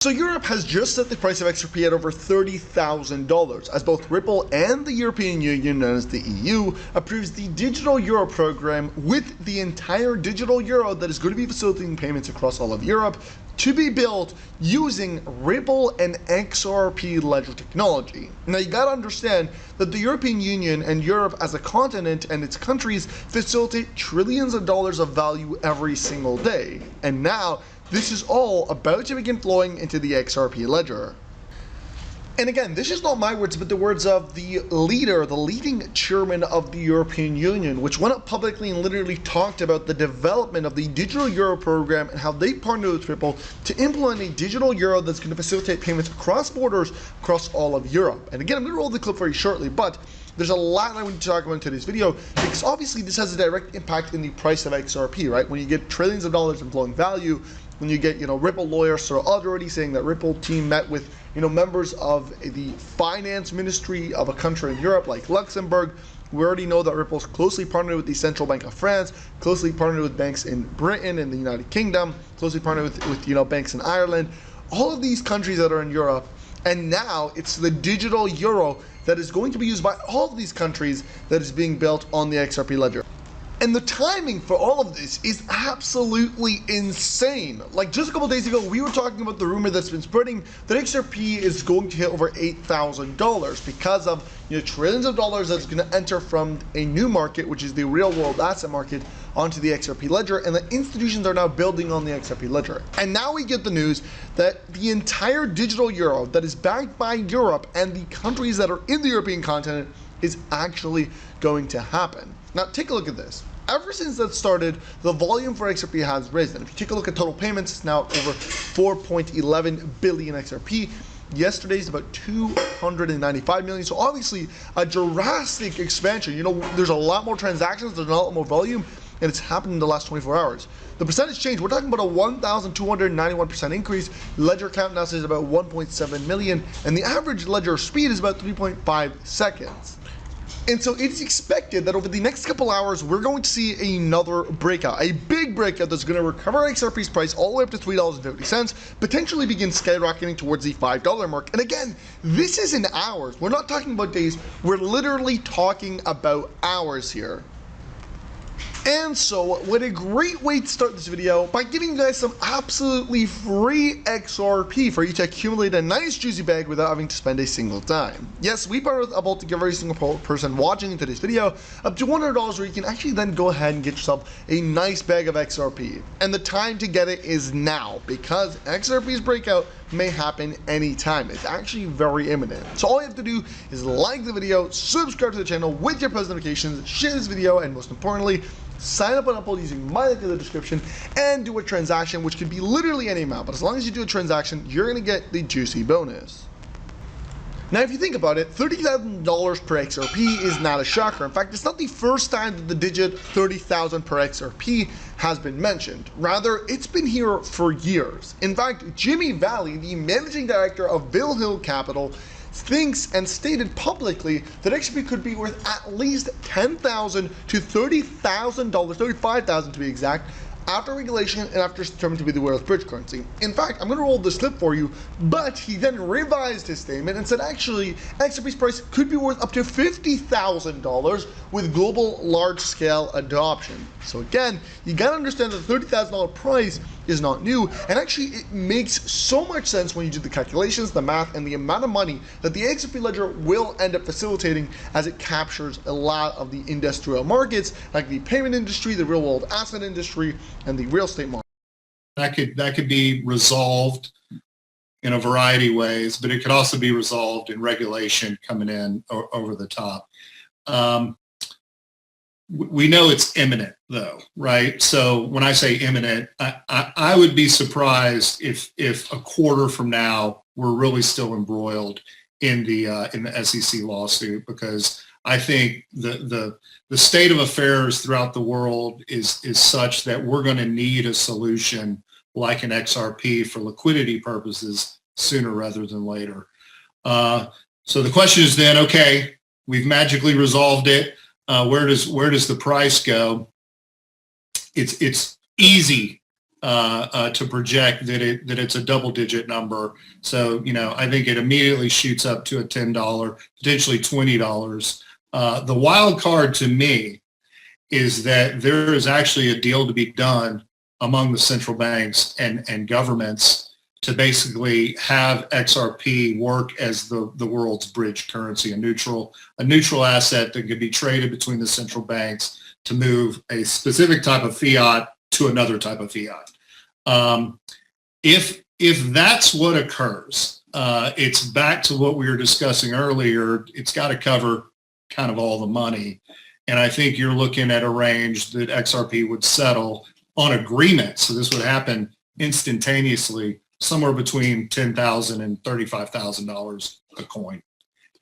So Europe has just set the price of XRP at over $30,000 as both Ripple and the European Union, known as the EU, approves the digital euro program with the entire digital euro that is going to be facilitating payments across all of Europe to be built using Ripple and XRP ledger technology. Now you gotta understand that the European Union and Europe as a continent and its countries facilitate trillions of dollars of value every single day. And now this is all about to begin flowing into the XRP ledger. And again, this is not my words, but the words of the leading chairman of the European Union, which went up publicly and literally talked about the development of the digital euro program and how they partnered with Ripple to implement a digital euro that's going to facilitate payments across borders across all of Europe. And again, I'm going to roll the clip very shortly, but there's a lot I want to talk about in today's video because obviously this has a direct impact in the price of XRP, right? When you get trillions of dollars in flowing value, when you get, Ripple lawyers are already saying that Ripple team met with, members of the finance ministry of a country in Europe like Luxembourg. We already know that Ripple's closely partnered with the Central Bank of France, closely partnered with banks in Britain and the United Kingdom, closely partnered with banks in Ireland, all of these countries that are in Europe. And now it's the digital euro that is going to be used by all of these countries that is being built on the XRP ledger. And the timing for all of this is absolutely insane. Like just a couple days ago, we were talking about the rumor that's been spreading that XRP is going to hit over $8,000 because of trillions of dollars that's going to enter from a new market, which is the real world asset market, onto the XRP ledger, and the institutions are now building on the XRP ledger. And now we get the news that the entire digital euro that is backed by Europe and the countries that are in the European continent is actually going to happen. Now take a look at this. Ever since that started, the volume for XRP has risen. If you take a look at total payments, it's now over 4.11 billion XRP. Yesterday's about 295 million. So obviously a drastic expansion. There's a lot more transactions, there's a lot more volume, and it's happened in the last 24 hours. The percentage change, we're talking about a 1,291% increase. Ledger count now says about 1.7 million, and the average ledger speed is about 3.5 seconds. And so it's expected that over the next couple hours, we're going to see another breakout, a big breakout that's going to recover XRP's price all the way up to $3.50, potentially begin skyrocketing towards the $5 mark. And again, this is in hours. We're not talking about days. We're literally talking about hours here. And so, what a great way to start this video by giving you guys some absolutely free XRP for you to accumulate a nice juicy bag without having to spend a single dime. Yes, we partner with Liable to give every single person watching today's video up to $100 where you can actually then go ahead and get yourself a nice bag of XRP. And the time to get it is now because XRP's breakout may happen anytime. It's actually very imminent. So all you have to do is like the video, subscribe to the channel with your post notifications, share this video, and most importantly, sign up on Apple using my link in the description and do a transaction, which can be literally any amount, but as long as you do a transaction, you're gonna get the juicy bonus. Now, if you think about it, $30,000 per XRP is not a shocker. In fact, it's not the first time that the digit 30,000 per XRP has been mentioned. Rather, it's been here for years. In fact, Jimmy Valley, the managing director of Bill Hill Capital, thinks and stated publicly that XRP could be worth at least $10,000 to $30,000, $35,000 to be exact, after regulation and after it's determined to be the world's bridge currency. In fact, I'm going to roll this clip for you, but he then revised his statement and said actually XRP's price could be worth up to $50,000 with global large-scale adoption. So again, you got to understand that the $30,000 price is not new, and actually it makes so much sense when you do the calculations, the math, and the amount of money that the XRP ledger will end up facilitating as it captures a lot of the industrial markets like the payment industry, the real world asset industry, and the real estate market. That could be resolved in a variety of ways, but it could also be resolved in regulation coming in over the top. We know it's imminent though, right? So when I say imminent, I would be surprised if a quarter from now we're really still embroiled in the SEC lawsuit, because I think the state of affairs throughout the world is such that we're going to need a solution like an XRP for liquidity purposes sooner rather than later. So the question is then, okay, we've magically resolved it. Where does the price go? It's easy to project that it's a double-digit number. So, I think it immediately shoots up to a $10, potentially $20. The wild card to me is that there is actually a deal to be done among the central banks and governments to basically have XRP work as the world's bridge currency, a neutral asset that can be traded between the central banks to move a specific type of fiat to another type of fiat. If that's what occurs, it's back to what we were discussing earlier. It's got to cover kind of all the money. And I think you're looking at a range that XRP would settle on agreement. So this would happen instantaneously, somewhere between $10,000 and $35,000 a coin.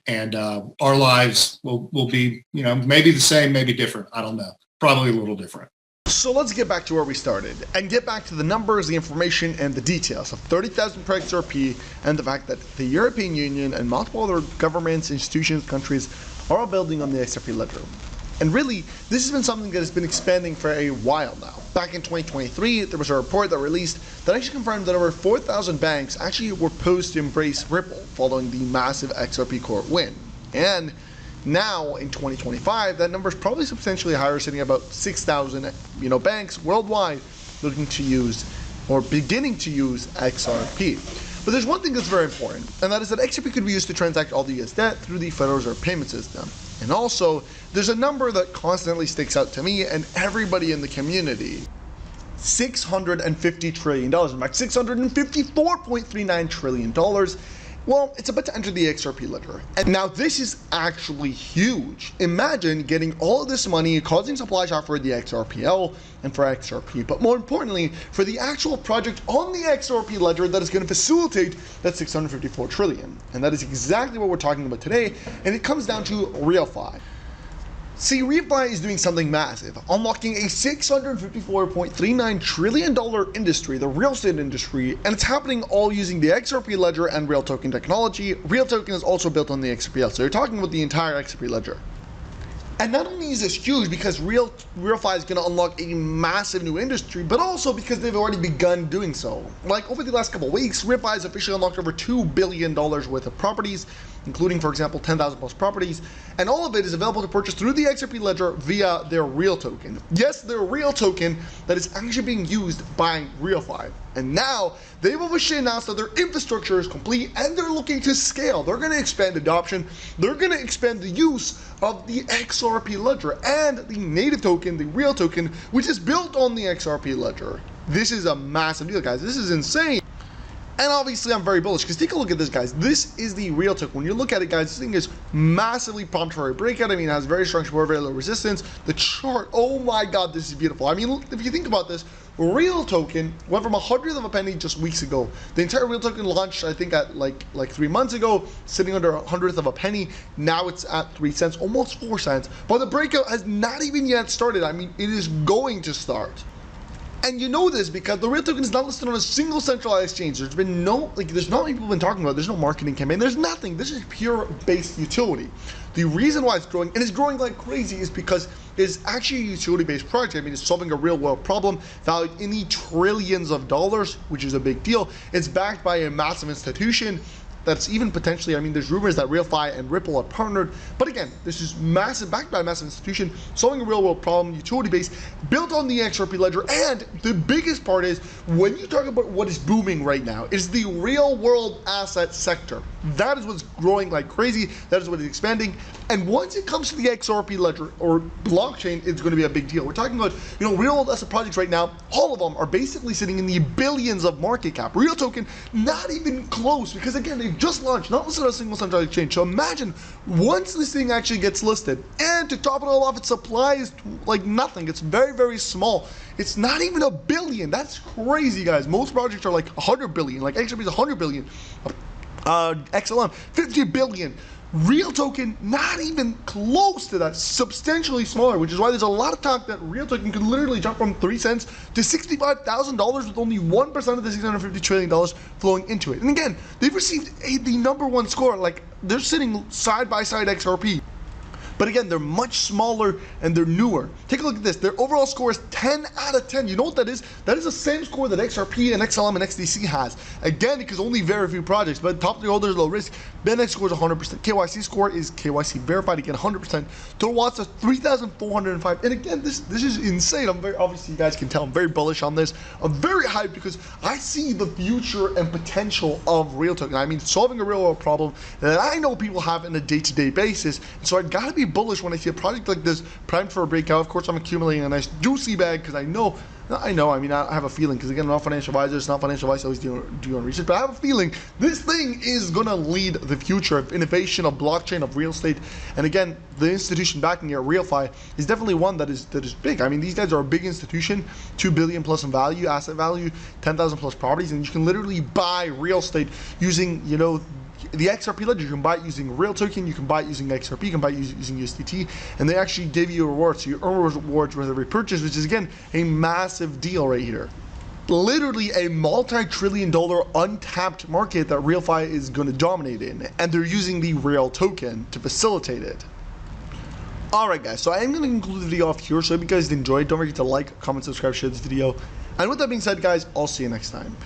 And our lives will be, maybe the same, maybe different. I don't know. Probably a little different. So let's get back to where we started and get back to the numbers, the information, and the details of 30,000 per XRP and the fact that the European Union and multiple other governments, institutions, countries are all building on the XRP ledger. And really, this has been something that has been expanding for a while now. Back in 2023, there was a report that released that actually confirmed that over 4,000 banks actually were poised to embrace Ripple following the massive XRP court win. And now in 2025, that number is probably substantially higher, sitting at about 6,000 banks worldwide looking to use or beginning to use XRP. But there's one thing that's very important, and that is that XRP could be used to transact all the US debt through the Federal Reserve payment system. And also, there's a number that constantly sticks out to me and everybody in the community. $650 trillion, in fact, $654.39 trillion. Well, it's about to enter the XRP ledger. And now this is actually huge. Imagine getting all of this money, causing supply shock for the XRPL and for XRP, but more importantly, for the actual project on the XRP ledger that is going to facilitate that 654 trillion. And that is exactly what we're talking about today, and it comes down to RealFi. See, RealFi is doing something massive, unlocking a $654.39 trillion industry, the real estate industry, and it's happening all using the XRP ledger and Real Token technology. Real Token is also built on the XRPL, so you're talking about the entire XRP ledger. And not only is this huge because RealFi is going to unlock a massive new industry, but also because they've already begun doing so. Like over the last couple of weeks, RealFi has officially unlocked over $2 billion worth of properties, including, for example, 10,000 plus properties, and all of it is available to purchase through the XRP ledger via their Real Token. Yes, their Real Token that is actually being used by RealFi. And now they've officially announced that their infrastructure is complete and they're looking to scale. They're going to expand adoption. They're going to expand the use of the XRP ledger and the native token, the Real Token, which is built on the XRP ledger. This is a massive deal, guys. This is insane. And obviously I'm very bullish because take a look at this, guys. This is the Real Token. When you look at it, guys, this thing is massively pumped for a breakout. I mean, it has very strong support, very low resistance. The chart, oh my God, this is beautiful. I mean, if you think about this, Real Token went from 1/100th of a penny just weeks ago. The entire Real Token launched, I think, at like 3 months ago, sitting under 1/100th of a penny. Now it's at 3 cents, almost 4 cents. But the breakout has not even yet started. I mean, it is going to start. And you know this because the Real Token is not listed on a single centralized exchange. There's been no, there's not many people have been talking about it. There's no marketing campaign. There's nothing. This is pure base utility. The reason why it's growing, and it's growing like crazy, is because it's actually a utility-based project. I mean, it's solving a real-world problem valued in the trillions of dollars, which is a big deal. It's backed by a massive institution that's even potentially, I mean, there's rumors that RealFi and Ripple are partnered, but again, this is massive, backed by a massive institution, solving a real-world problem, utility-based, built on the XRP ledger, and the biggest part is, when you talk about what is booming right now, is the real-world asset sector. That is what's growing like crazy, that is what is expanding, and once it comes to the XRP ledger, or blockchain, it's going to be a big deal. We're talking about, real-world asset projects right now, all of them are basically sitting in the billions of market cap. Real Token, not even close, because again, they've just launched, not listed on a single centralized exchange. So imagine once this thing actually gets listed, and to top it all off, its supply is like nothing. It's very, very small. It's not even a billion. That's crazy, guys. Most projects are like 100 billion, like XRP is 100 billion, XLM 50 billion. Real Token, not even close to that, substantially smaller, which is why there's a lot of talk that Real Token could literally jump from 3 cents to $65,000 with only 1% of the $650 trillion flowing into it. And again, they've received the #1 score, like they're sitting side by side XRP. But again, they're much smaller and they're newer. Take a look at this. Their overall score is 10 out of 10. You know what that is? That is the same score that XRP and XLM and XDC has. Again, because only very few projects, but top 3 holders, low risk. BNX score is 100%. KYC score is KYC verified, again, 100%. Total watts is 3,405. And again, this is insane. I'm very, obviously you guys can tell I'm very bullish on this. I'm very hyped because I see the future and potential of real token. I mean, solving a real world problem that I know people have on a day-to-day basis. So I gotta be bullish when I see a project like this primed for a breakout. Of course, I'm accumulating a nice juicy bag because I have a feeling, because again, I'm not a financial advisor, it's not financial advice, I always do on research, but I have a feeling this thing is gonna lead the future of innovation, of blockchain, of real estate. And again, the institution backing it, RealFi, is definitely one that is big. I mean, these guys are a big institution, 2 billion plus in value, asset value, 10,000 plus properties, and you can literally buy real estate using, you know, the XRP ledger. You can buy it using real token, you can buy it using XRP, you can buy it using USDT, and they actually give you a reward. So you earn rewards with every purchase, which is again a massive deal right here. Literally a multi-trillion-dollar untapped market that RealFi is going to dominate in, and they're using the real token to facilitate it. Alright guys, so I am going to conclude the video off here. So if you guys enjoyed, don't forget to like, comment, subscribe, share this video. And with that being said guys, I'll see you next time.